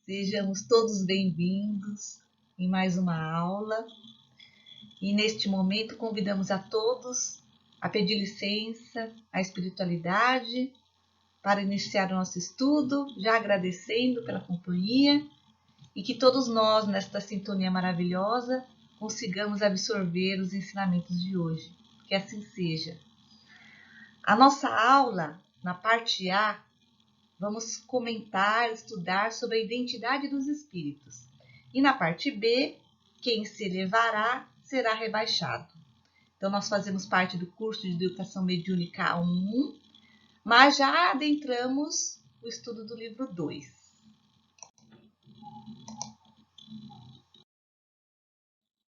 Sejamos todos bem-vindos em mais uma aula. E neste momento convidamos a todos a pedir licença à espiritualidade para iniciar o nosso estudo, já agradecendo pela companhia e que todos nós, nesta sintonia maravilhosa, consigamos absorver os ensinamentos de hoje. Que assim seja. A nossa aula, na parte A, vamos comentar, estudar sobre a identidade dos espíritos. E na parte B, quem se elevará será rebaixado. Então, nós fazemos parte do curso de Educação Mediúnica A1, mas já adentramos o estudo do livro 2.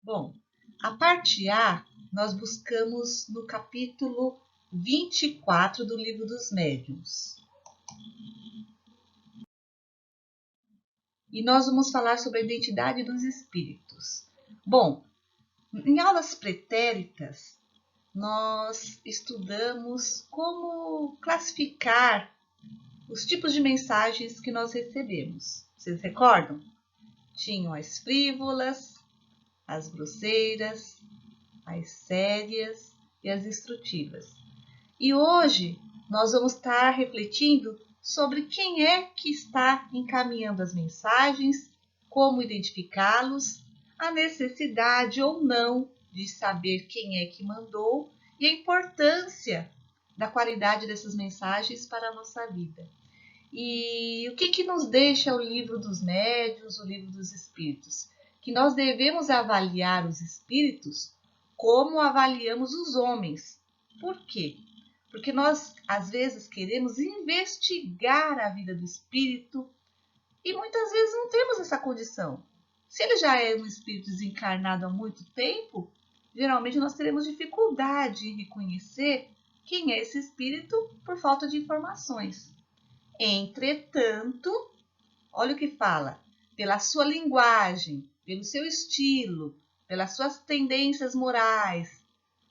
Bom, a parte A, nós buscamos no capítulo 24 do Livro dos Médiuns. E nós vamos falar sobre a identidade dos espíritos. Bom, em aulas pretéritas, nós estudamos como classificar os tipos de mensagens que nós recebemos. Vocês recordam? Tinham as frívolas, as grosseiras, as sérias e as instrutivas. E hoje nós vamos estar refletindo sobre quem é que está encaminhando as mensagens, como identificá-los, a necessidade ou não de saber quem é que mandou e a importância da qualidade dessas mensagens para a nossa vida. E o que nos deixa o livro dos médiuns, o livro dos espíritos? Que nós devemos avaliar os espíritos como avaliamos os homens. Por quê? Porque nós, às vezes, queremos investigar a vida do espírito e muitas vezes não temos essa condição. Se ele já é um espírito desencarnado há muito tempo, geralmente nós teremos dificuldade em reconhecer quem é esse espírito por falta de informações. Entretanto, olha o que fala, pela sua linguagem, pelo seu estilo, pelas suas tendências morais,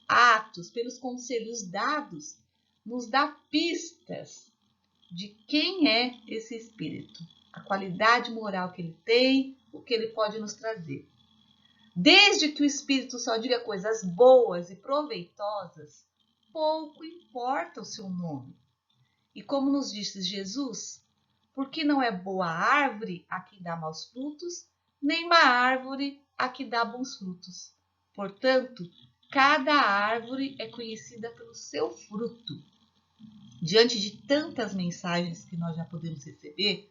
atos, pelos conselhos dados, nos dá pistas de quem é esse espírito, a qualidade moral que ele tem, o que ele pode nos trazer. Desde que o espírito só diga coisas boas e proveitosas, pouco importa o seu nome. E como nos disse Jesus, porque não é boa árvore a que dá maus frutos, nem má árvore a que dá bons frutos. Portanto, cada árvore é conhecida pelo seu fruto. Diante de tantas mensagens que nós já podemos receber,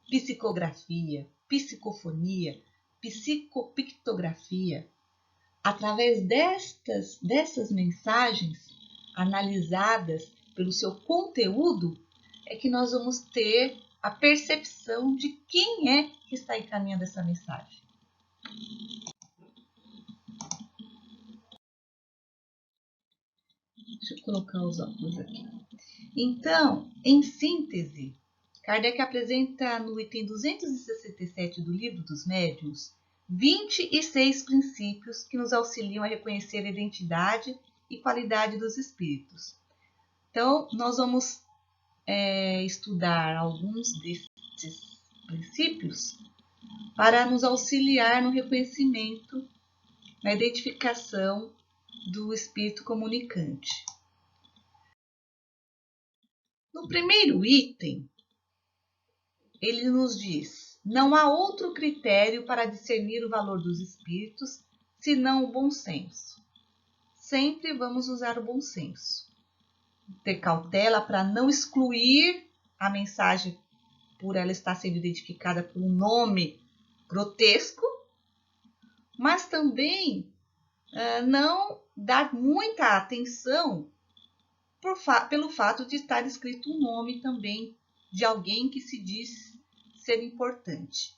psicografia, psicofonia, psicopictografia, através dessas mensagens analisadas pelo seu conteúdo, é que nós vamos ter a percepção de quem é que está encaminhando essa mensagem. Deixa eu colocar os óculos aqui. Então, em síntese, Kardec apresenta no item 267 do Livro dos Médiuns 26 princípios que nos auxiliam a reconhecer a identidade e qualidade dos espíritos. Então, nós vamos estudar alguns desses princípios para nos auxiliar no reconhecimento, na identificação do espírito comunicante. No primeiro item, ele nos diz: não há outro critério para discernir o valor dos espíritos senão o bom senso. Sempre vamos usar o bom senso. Ter cautela para não excluir a mensagem por ela estar sendo identificada por um nome grotesco, mas também não dar muita atenção pelo fato de estar escrito um nome também de alguém que se diz ser importante.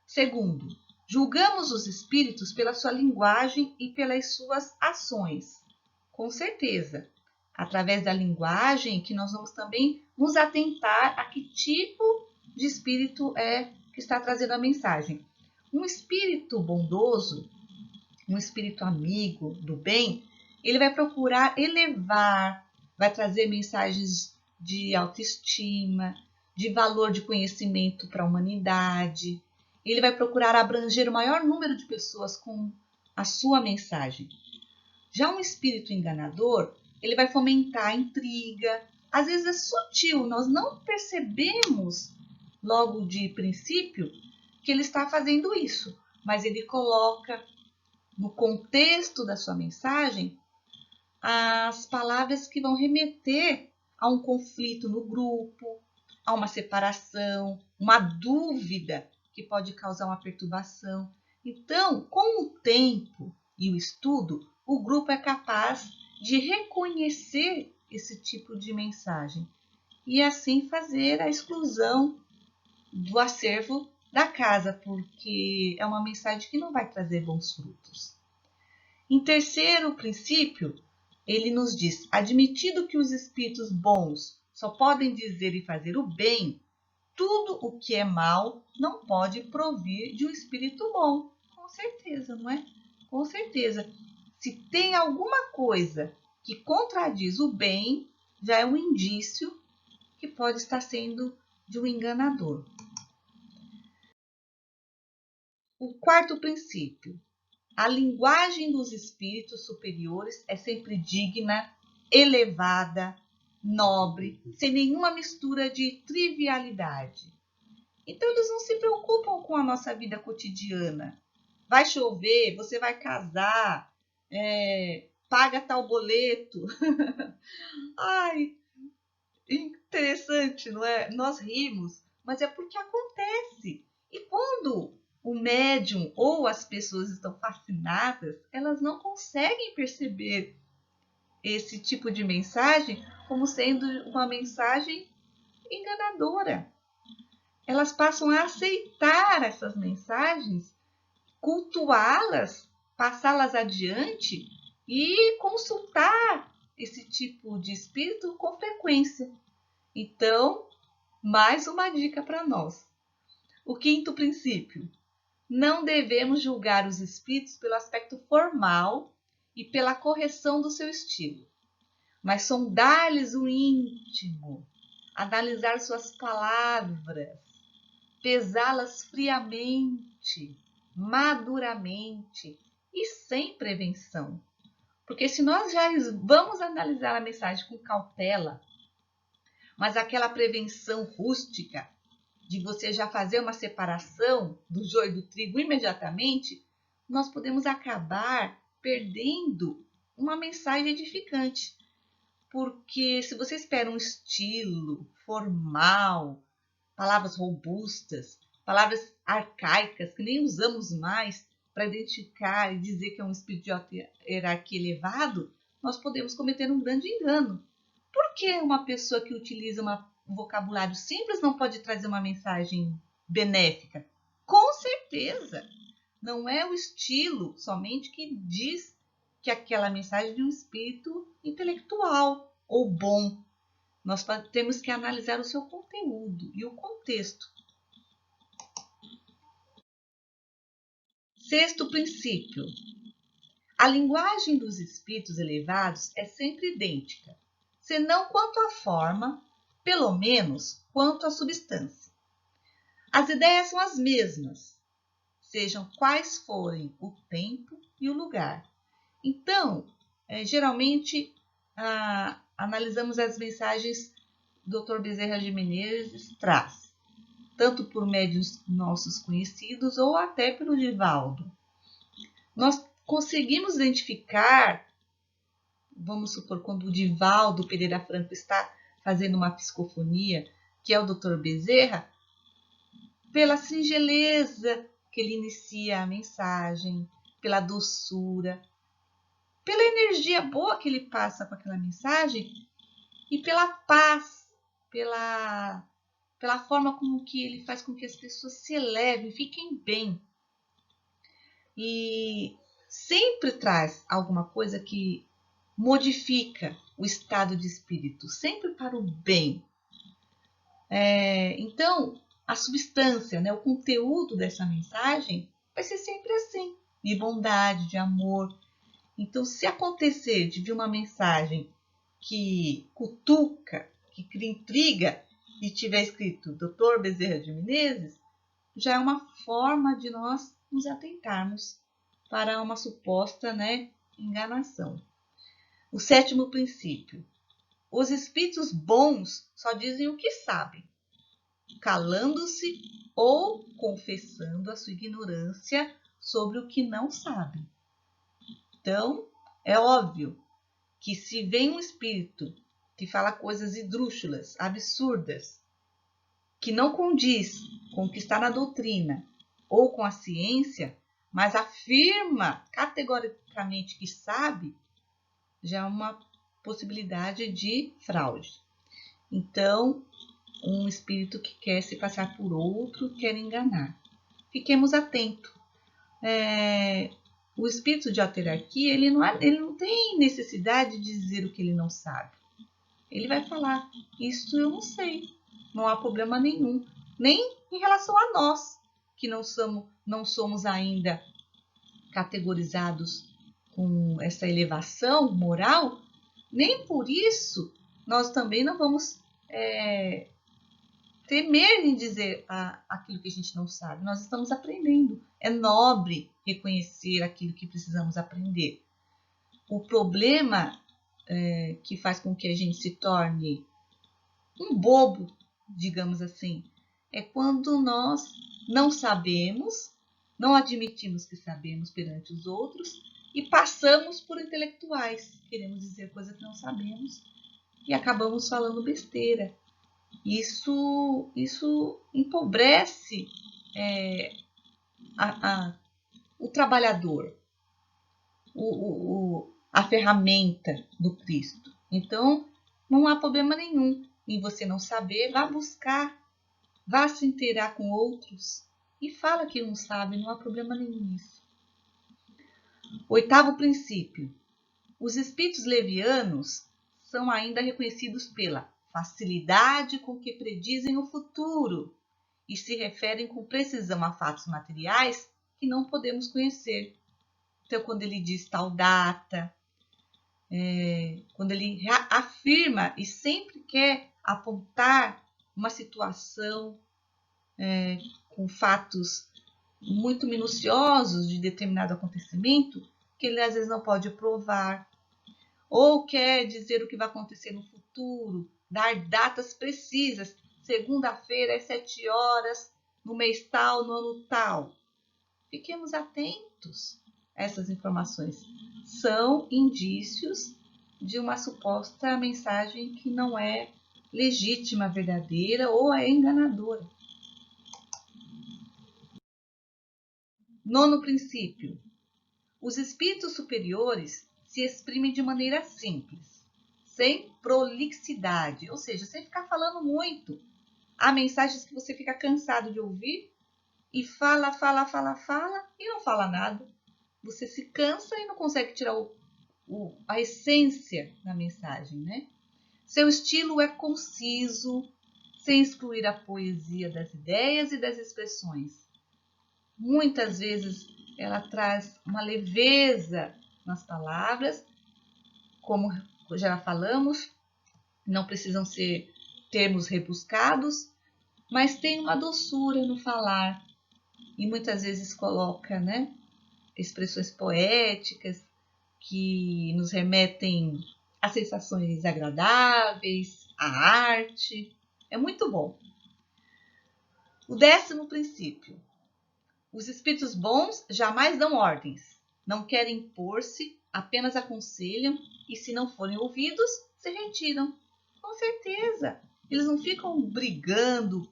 Segundo, julgamos os espíritos pela sua linguagem e pelas suas ações. Com certeza, através da linguagem que nós vamos também nos atentar a que tipo de espírito é que está trazendo a mensagem. Um espírito bondoso, um espírito amigo do bem, ele vai procurar elevar, vai trazer mensagens de autoestima, de valor de conhecimento para a humanidade. Ele vai procurar abranger o maior número de pessoas com a sua mensagem. Já um espírito enganador, ele vai fomentar a intriga. Às vezes é sutil, nós não percebemos logo de princípio que ele está fazendo isso, mas ele coloca no contexto da sua mensagem as palavras que vão remeter a um conflito no grupo, a uma separação, uma dúvida que pode causar uma perturbação. Então, com o tempo e o estudo, o grupo é capaz de reconhecer esse tipo de mensagem e assim fazer a exclusão do acervo da casa, porque é uma mensagem que não vai trazer bons frutos. Em terceiro princípio, ele nos diz: admitido que os espíritos bons só podem dizer e fazer o bem, tudo o que é mal não pode provir de um espírito bom. Com certeza, não é? Com certeza. Se tem alguma coisa que contradiz o bem, já é um indício que pode estar sendo de um enganador. O quarto princípio: a linguagem dos espíritos superiores é sempre digna, elevada, nobre, sem nenhuma mistura de trivialidade. Então, eles não se preocupam com a nossa vida cotidiana. Vai chover, você vai casar, paga tal boleto. Ai, interessante, não é? Nós rimos, mas é porque acontece. E quando o médium ou as pessoas estão fascinadas, elas não conseguem perceber esse tipo de mensagem como sendo uma mensagem enganadora. Elas passam a aceitar essas mensagens, cultuá-las, passá-las adiante e consultar esse tipo de espírito com frequência. Então, mais uma dica para nós. O quinto princípio: não devemos julgar os espíritos pelo aspecto formal e pela correção do seu estilo, mas sondar-lhes o íntimo, analisar suas palavras, pesá-las friamente, maduramente e sem prevenção. Porque se nós já vamos analisar a mensagem com cautela, mas aquela prevenção rústica de você já fazer uma separação do joio do trigo imediatamente, nós podemos acabar perdendo uma mensagem edificante. Porque se você espera um estilo formal, palavras robustas, palavras arcaicas que nem usamos mais para identificar e dizer que é um espírito de hierarquia elevado, nós podemos cometer um grande engano. Por que uma pessoa que utiliza um vocabulário simples não pode trazer uma mensagem benéfica? Com certeza! Não é o estilo somente que diz que aquela mensagem é de um espírito intelectual ou bom. Nós temos que analisar o seu conteúdo e o contexto. Sexto princípio: a linguagem dos espíritos elevados é sempre idêntica, senão quanto à forma, pelo menos quanto à substância. As ideias são as mesmas, sejam quais forem o tempo e o lugar. Então, geralmente, analisamos as mensagens que o Dr. Bezerra de Menezes traz, tanto por médiuns nossos conhecidos ou até pelo Divaldo. Nós conseguimos identificar, vamos supor, quando o Divaldo Pereira Franco está fazendo uma psicofonia, que é o Dr. Bezerra, pela singeleza que ele inicia a mensagem, pela doçura, pela energia boa que ele passa com aquela mensagem e pela paz, pela forma como que ele faz com que as pessoas se elevem, fiquem bem. E sempre traz alguma coisa que modifica o estado de espírito, sempre para o bem. Então, a substância, o conteúdo dessa mensagem vai ser sempre assim, de bondade, de amor. Então, se acontecer de vir uma mensagem que cutuca, que cria intriga, e tiver escrito Dr. Bezerra de Menezes, já é uma forma de nós nos atentarmos para uma suposta, enganação. O 7º princípio. Os espíritos bons só dizem o que sabem, calando-se ou confessando a sua ignorância sobre o que não sabem. Então, é óbvio que se vem um espírito que fala coisas esdrúxulas, absurdas, que não condiz com o que está na doutrina ou com a ciência, mas afirma categoricamente que sabe, já é uma possibilidade de fraude. Então, um espírito que quer se passar por outro, quer enganar. Fiquemos atentos. O espírito de autarquia, ele não tem necessidade de dizer o que ele não sabe. Ele vai falar, isso eu não sei, não há problema nenhum. Nem em relação a nós, que não somos ainda categorizados com essa elevação moral, nem por isso nós também não vamos temer em dizer aquilo que a gente não sabe. Nós estamos aprendendo. É nobre reconhecer aquilo que precisamos aprender. O problema que faz com que a gente se torne um bobo, digamos assim, é quando nós não sabemos, não admitimos que sabemos perante os outros e passamos por intelectuais. Queremos dizer coisa que não sabemos e acabamos falando besteira. Isso empobrece o trabalhador, a ferramenta do Cristo. Então, não há problema nenhum em você não saber, vá buscar, vá se inteirar com outros e fala que não sabe, não há problema nenhum nisso. 8º princípio. Os espíritos levianos são ainda reconhecidos pela facilidade com que predizem o futuro e se referem com precisão a fatos materiais que não podemos conhecer. Então, quando ele diz tal data, quando ele afirma e sempre quer apontar uma situação com fatos muito minuciosos de determinado acontecimento, que ele às vezes não pode provar, ou quer dizer o que vai acontecer no futuro, dar datas precisas, segunda-feira às 7 horas, no mês tal, no ano tal. Fiquemos atentos a essas informações. São indícios de uma suposta mensagem que não é legítima, verdadeira ou é enganadora. 9º princípio. Os espíritos superiores se exprimem de maneira simples, sem prolixidade, ou seja, sem ficar falando muito. Há mensagens que você fica cansado de ouvir e fala e não fala nada. Você se cansa e não consegue tirar a essência da mensagem, né? Seu estilo é conciso, sem excluir a poesia das ideias e das expressões. Muitas vezes ela traz uma leveza nas palavras, como já falamos, não precisam ser termos rebuscados, mas tem uma doçura no falar e muitas vezes coloca, expressões poéticas que nos remetem a sensações agradáveis, à arte. É muito bom. O 10º princípio. Os espíritos bons jamais dão ordens, não querem impor-se, apenas aconselham e, se não forem ouvidos, se retiram. Com certeza, eles não ficam brigando,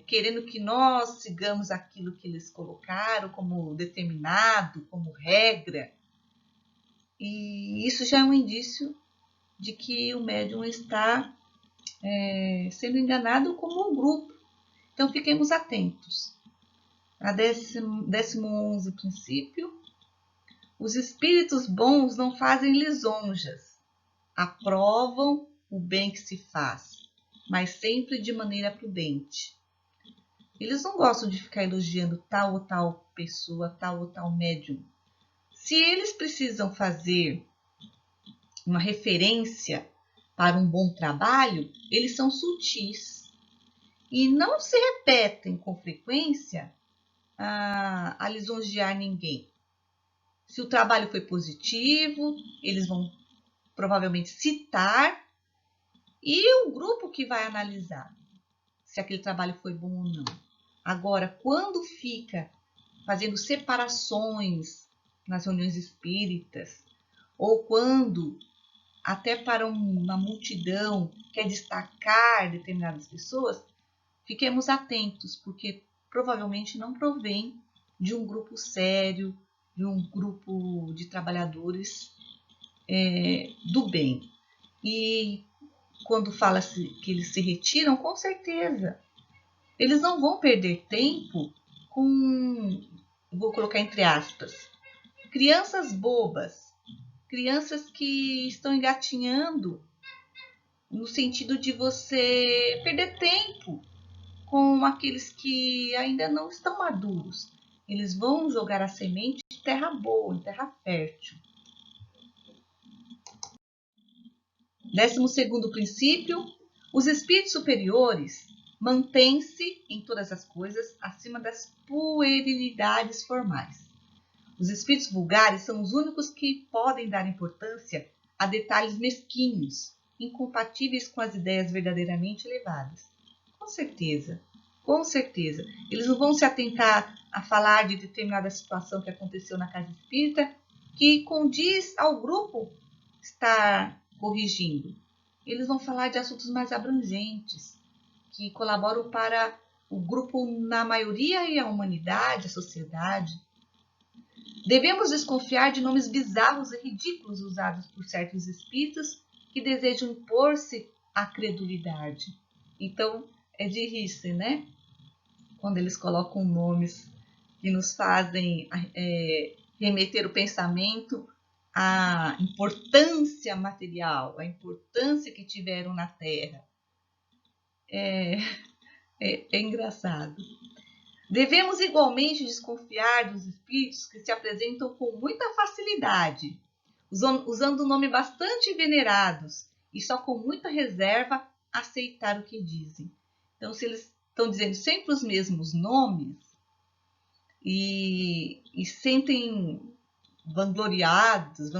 querendo que nós sigamos aquilo que eles colocaram como determinado, como regra. E isso já é um indício de que o médium está sendo enganado como um grupo. Então, fiquemos atentos. A 11º princípio. Os espíritos bons não fazem lisonjas, aprovam o bem que se faz, mas sempre de maneira prudente. Eles não gostam de ficar elogiando tal ou tal pessoa, tal ou tal médium. Se eles precisam fazer uma referência para um bom trabalho, eles são sutis e não se repetem com frequência a lisonjear ninguém. Se o trabalho foi positivo, eles vão provavelmente citar, e o grupo que vai analisar se aquele trabalho foi bom ou não. Agora, quando fica fazendo separações nas reuniões espíritas, ou quando, até para uma multidão, quer destacar determinadas pessoas, fiquemos atentos, porque provavelmente não provém de um grupo sério, de um grupo de trabalhadores do bem. E quando fala-se que eles se retiram, com certeza, eles não vão perder tempo com, vou colocar entre aspas, crianças bobas, crianças que estão engatinhando, no sentido de você perder tempo com aqueles que ainda não estão maduros. Eles vão jogar a semente em terra boa, em terra fértil. 12º princípio: os espíritos superiores mantêm-se em todas as coisas acima das puerilidades formais. Os espíritos vulgares são os únicos que podem dar importância a detalhes mesquinhos, incompatíveis com as ideias verdadeiramente elevadas. Com certeza, com certeza. Eles não vão se atentar a falar de determinada situação que aconteceu na casa espírita, que condiz ao grupo estar corrigindo. Eles vão falar de assuntos mais abrangentes, que colaboram para o grupo na maioria e a humanidade, a sociedade. Devemos desconfiar de nomes bizarros e ridículos usados por certos espíritos que desejam impor-se à credulidade. Então, é de rir-se, né? Quando eles colocam nomes que nos fazem remeter o pensamento à importância material, à importância que tiveram na Terra. É engraçado. Devemos igualmente desconfiar dos espíritos que se apresentam com muita facilidade, usando nome bastante venerados e só com muita reserva aceitar o que dizem. Então, se eles estão dizendo sempre os mesmos nomes e sentem vangloriosos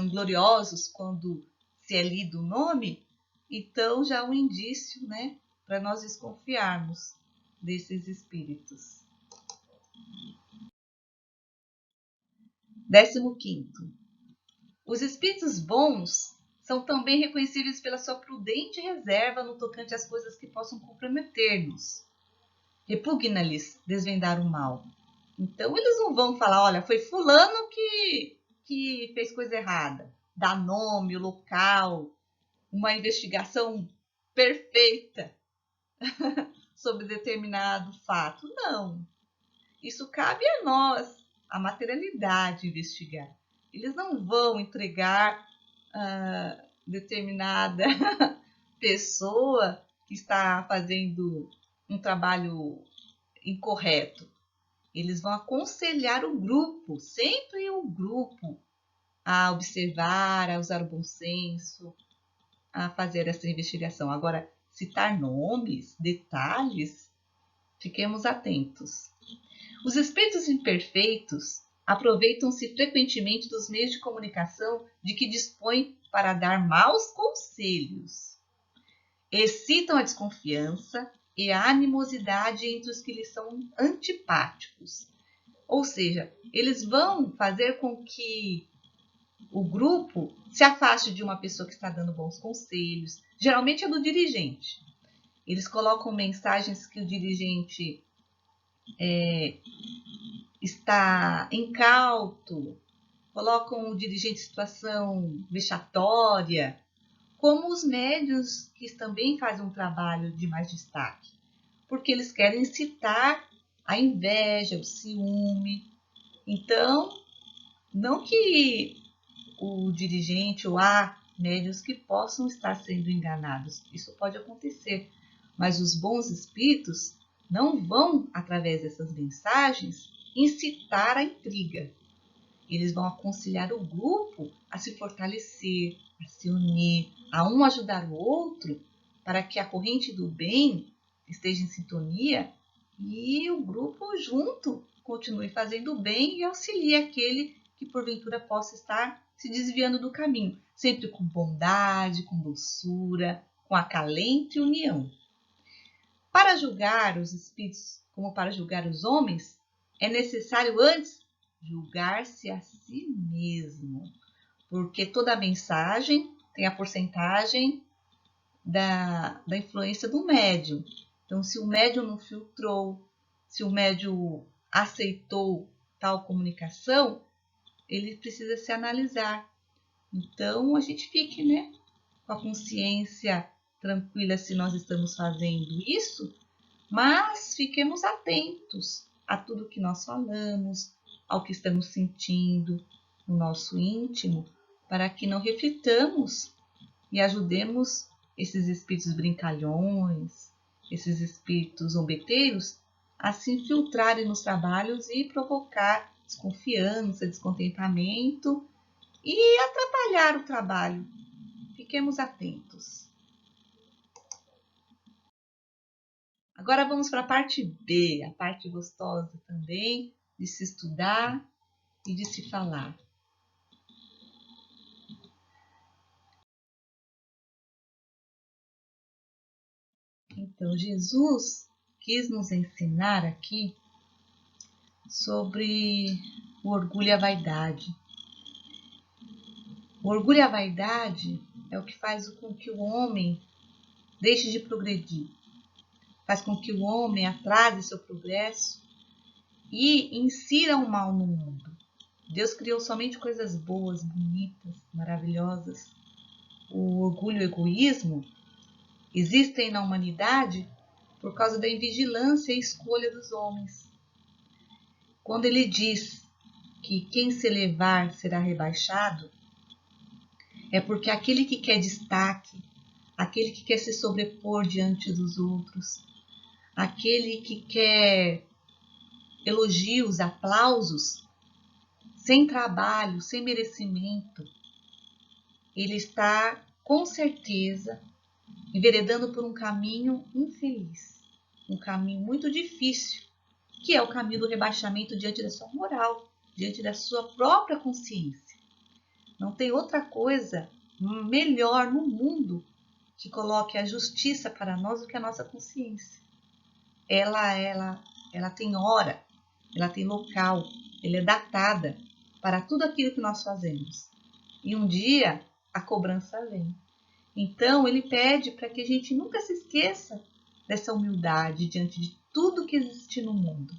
quando se é lido o nome, então já é um indício, né, para nós desconfiarmos desses espíritos. 15º. Os espíritos bons são também reconhecíveis pela sua prudente reserva no tocante às coisas que possam comprometer-nos. Repugna-lhes desvendar o mal. Então, eles não vão falar, olha, foi fulano que fez coisa errada. Dá nome, local, uma investigação perfeita sobre determinado fato. Não. Isso cabe a nós, a materialidade, investigar. Eles não vão entregar determinada pessoa que está fazendo um trabalho incorreto. Eles vão aconselhar o grupo, sempre o grupo, a observar, a usar o bom senso, a fazer essa investigação. Agora, citar nomes, detalhes, fiquemos atentos. Os espíritos imperfeitos aproveitam-se frequentemente dos meios de comunicação de que dispõem para dar maus conselhos. Excitam a desconfiança e a animosidade entre os que lhes são antipáticos. Ou seja, eles vão fazer com que o grupo se afaste de uma pessoa que está dando bons conselhos. Geralmente é do dirigente. Eles colocam mensagens que o dirigente está incauto, colocam o dirigente em situação vexatória, como os médiuns que também fazem um trabalho de mais destaque, porque eles querem incitar a inveja, o ciúme. Então, não que o dirigente ou há médiuns que possam estar sendo enganados, isso pode acontecer, mas os bons espíritos não vão, através dessas mensagens, incitar a intriga. Eles vão aconselhar o grupo a se fortalecer, a se unir, a um ajudar o outro para que a corrente do bem esteja em sintonia e o grupo junto continue fazendo o bem e auxilie aquele que porventura possa estar se desviando do caminho, sempre com bondade, com doçura, com acalento e união. Para julgar os espíritos como para julgar os homens, é necessário antes julgar-se a si mesmo, porque toda mensagem tem a porcentagem da influência do médium. Então, se o médium não filtrou, se o médium aceitou tal comunicação, ele precisa se analisar. Então, a gente fique, com a consciência tranquila se nós estamos fazendo isso, mas fiquemos atentos a tudo que nós falamos, ao que estamos sentindo no nosso íntimo, para que não reflitamos e ajudemos esses espíritos brincalhões, esses espíritos zombeteiros, a se infiltrarem nos trabalhos e provocar desconfiança, descontentamento e atrapalhar o trabalho. Fiquemos atentos. Agora vamos para a parte B, a parte gostosa também de se estudar e de se falar. Então, Jesus quis nos ensinar aqui sobre o orgulho e a vaidade. O orgulho e a vaidade é o que faz com que o homem deixe de progredir, faz com que o homem atrase seu progresso e insira o mal no mundo. Deus criou somente coisas boas, bonitas, maravilhosas. O orgulho e o egoísmo existem na humanidade por causa da invigilância e escolha dos homens. Quando ele diz que quem se elevar será rebaixado, é porque aquele que quer destaque, aquele que quer se sobrepor diante dos outros, aquele que quer elogios, aplausos, sem trabalho, sem merecimento, ele está, com certeza, enveredando por um caminho infeliz, um caminho muito difícil, que é o caminho do rebaixamento diante da sua moral, diante da sua própria consciência. Não tem outra coisa melhor no mundo que coloque a justiça para nós do que a nossa consciência. Ela tem hora, ela tem local, ela é datada para tudo aquilo que nós fazemos. E um dia a cobrança vem. Então ele pede para que a gente nunca se esqueça dessa humildade diante de tudo que existe no mundo,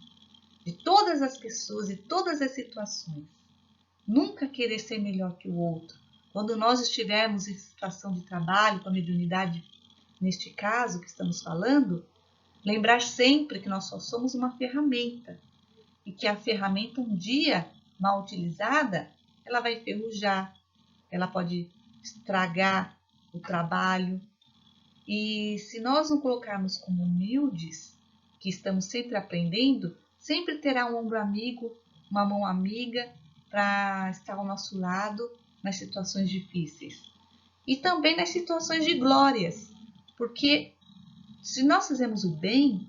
de todas as pessoas e todas as situações. Nunca querer ser melhor que o outro. Quando nós estivermos em situação de trabalho, com a mediunidade, neste caso que estamos falando, lembrar sempre que nós só somos uma ferramenta e que a ferramenta, um dia mal utilizada, ela vai enferrujar, ela pode estragar o trabalho. E se nós não colocarmos como humildes, que estamos sempre aprendendo, sempre terá um ombro amigo, uma mão amiga para estar ao nosso lado nas situações difíceis. E também nas situações de glórias, porque se nós fizermos o bem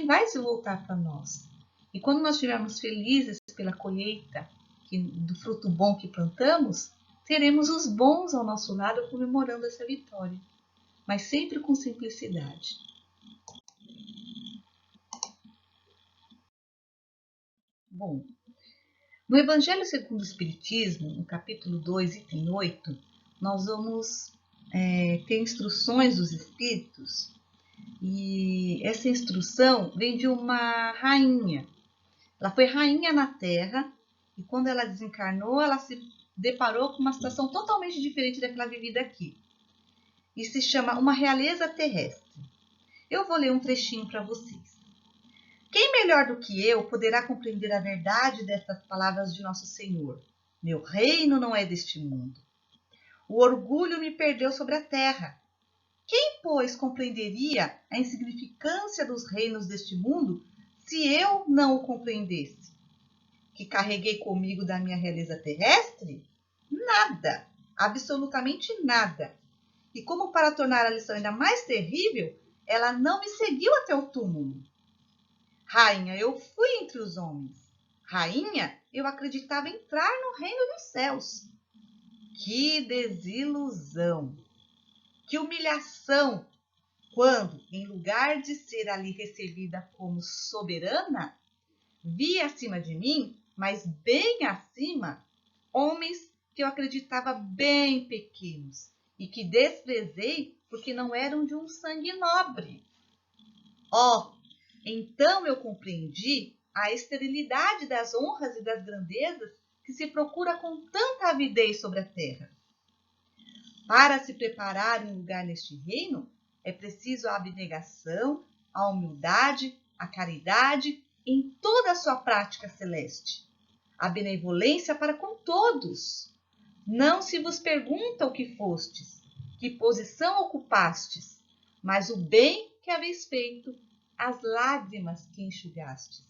vai se voltar para nós. E quando nós estivermos felizes pela colheita do fruto bom que plantamos, teremos os bons ao nosso lado comemorando essa vitória, mas sempre com simplicidade. Bom, no Evangelho segundo o Espiritismo, no capítulo 2, item 8, nós vamos ter instruções dos Espíritos, e essa instrução vem de uma rainha. Ela foi rainha na Terra, e quando ela desencarnou, ela se deparou com uma situação totalmente diferente daquela vivida aqui. E se chama Uma Realeza Terrestre. Eu vou ler um trechinho para vocês. Quem melhor do que eu poderá compreender a verdade destas palavras de Nosso Senhor? Meu reino não é deste mundo. O orgulho me perdeu sobre a terra. Quem, pois, compreenderia a insignificância dos reinos deste mundo se eu não o compreendesse? Que carreguei comigo da minha realeza terrestre? Nada, absolutamente nada. E como para tornar a lição ainda mais terrível, ela não me seguiu até o túmulo. Rainha, eu fui entre os homens. Rainha, eu acreditava entrar no reino dos céus. Que desilusão! Que humilhação! Quando, em lugar de ser ali recebida como soberana, vi acima de mim, mas bem acima, homens que eu acreditava bem pequenos e que desprezei porque não eram de um sangue nobre. Então eu compreendi a esterilidade das honras e das grandezas que se procura com tanta avidez sobre a terra. Para se preparar um lugar neste reino, é preciso a abnegação, a humildade, a caridade em toda a sua prática celeste, a benevolência para com todos. Não se vos pergunta o que fostes, que posição ocupastes, mas o bem que haveis feito, as lágrimas que enxugastes.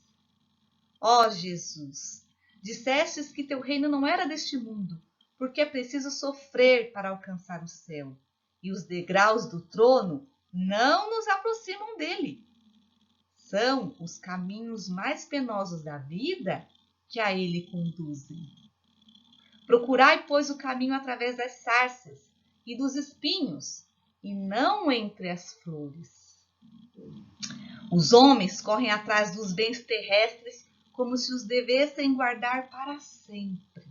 Ó Jesus, dissestes que teu reino não era deste mundo, porque é preciso sofrer para alcançar o céu, e os degraus do trono não nos aproximam dele. São os caminhos mais penosos da vida que a ele conduzem. Procurai, pois, o caminho através das sarças e dos espinhos, e não entre as flores. Os homens correm atrás dos bens terrestres como se os devessem guardar para sempre.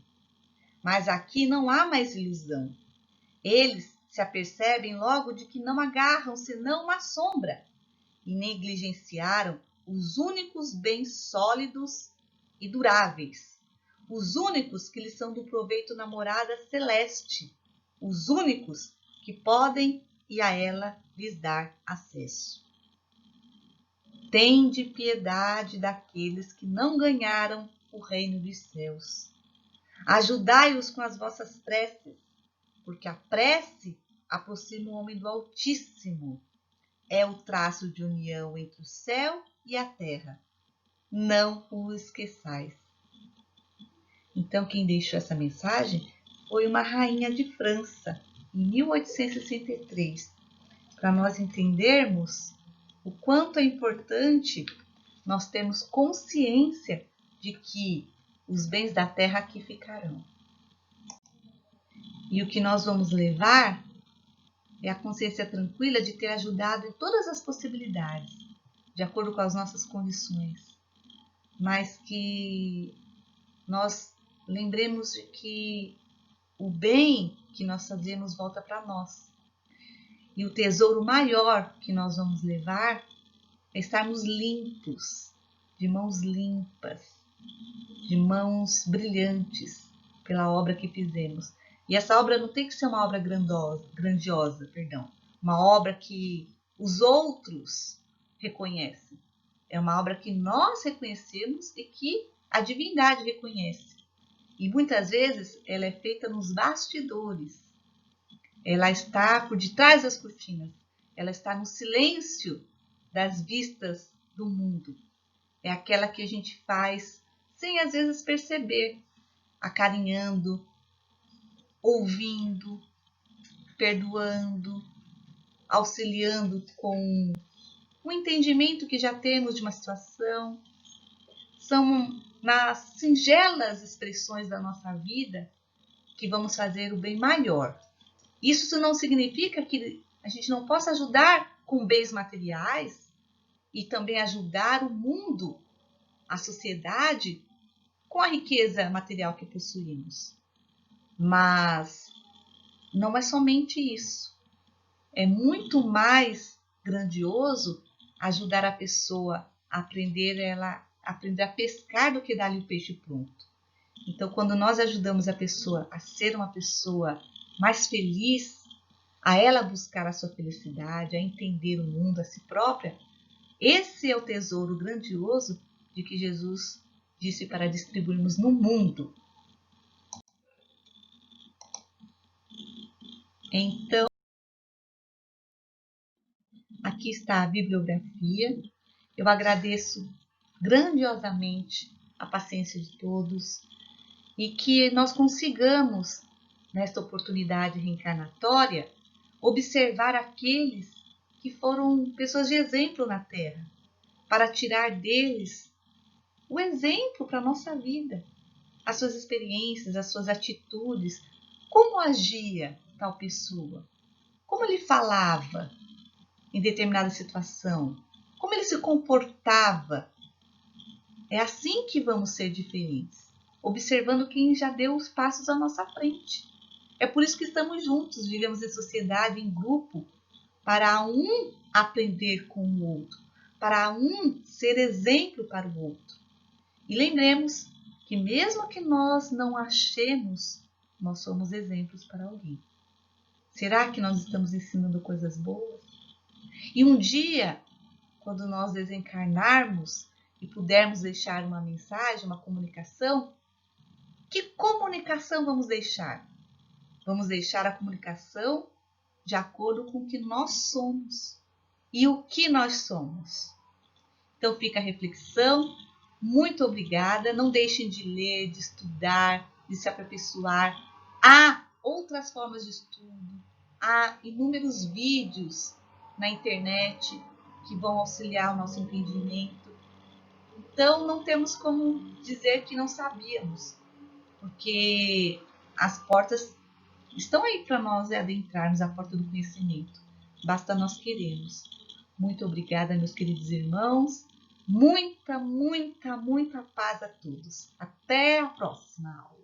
Mas aqui não há mais ilusão. Eles se apercebem logo de que não agarram senão uma sombra e negligenciaram os únicos bens sólidos e duráveis, os únicos que lhes são do proveito na morada celeste, os únicos que podem e a ela lhes dar acesso. Tende piedade daqueles que não ganharam o reino dos céus. Ajudai-os com as vossas preces, porque a prece aproxima o homem do Altíssimo. É o traço de união entre o céu e a terra. Não o esqueçais. Então, quem deixou essa mensagem foi uma rainha de França, em 1863, para nós entendermos o quanto é importante nós termos consciência de que os bens da terra aqui ficarão. E o que nós vamos levar é a consciência tranquila de ter ajudado em todas as possibilidades, de acordo com as nossas condições, mas que nós lembremos de que o bem que nós fazemos volta para nós. E o tesouro maior que nós vamos levar é estarmos limpos, de mãos limpas, de mãos brilhantes pela obra que fizemos. E essa obra não tem que ser uma obra grandiosa, uma obra que os outros reconhecem. É uma obra que nós reconhecemos e que a divindade reconhece. E muitas vezes ela é feita nos bastidores. Ela está por detrás das cortinas. Ela está no silêncio das vistas do mundo. É aquela que a gente faz sem às vezes perceber, acarinhando, ouvindo, perdoando, auxiliando com o entendimento que já temos de uma situação. São nas singelas expressões da nossa vida que vamos fazer o bem maior. Isso não significa que a gente não possa ajudar com bens materiais e também ajudar o mundo, a sociedade, com a riqueza material que possuímos. Mas não é somente isso. É muito mais grandioso ajudar a pessoa a aprender a pescar do que dar-lhe o peixe pronto. Então, quando nós ajudamos a pessoa a ser uma pessoa mais feliz, a ela buscar a sua felicidade, a entender o mundo, a si própria, esse é o tesouro grandioso de que Jesus disse para distribuirmos no mundo. Então, aqui está a bibliografia. Eu agradeço grandiosamente a paciência de todos e que nós consigamos, nesta oportunidade reencarnatória, observar aqueles que foram pessoas de exemplo na Terra, para tirar deles o exemplo para a nossa vida, as suas experiências, as suas atitudes, como agia tal pessoa, como ele falava em determinada situação, como ele se comportava. É assim que vamos ser diferentes, observando quem já deu os passos à nossa frente. É por isso que estamos juntos, vivemos em sociedade, em grupo, para um aprender com o outro, para um ser exemplo para o outro. E lembremos que mesmo que nós não achemos, nós somos exemplos para alguém. Será que nós estamos ensinando coisas boas? E um dia, quando nós desencarnarmos e pudermos deixar uma mensagem, uma comunicação, que comunicação vamos deixar? Vamos deixar a comunicação de acordo com o que nós somos e o que nós somos. Então fica a reflexão. Muito obrigada. Não deixem de ler, de estudar, de se aperfeiçoar. Há outras formas de estudo. Há inúmeros vídeos na internet que vão auxiliar o nosso entendimento. Então não temos como dizer que não sabíamos, porque as portas estão aí para nós adentrarmos a porta do conhecimento. Basta nós queremos. Muito obrigada, meus queridos irmãos. Muita, muita, muita paz a todos. Até a próxima aula.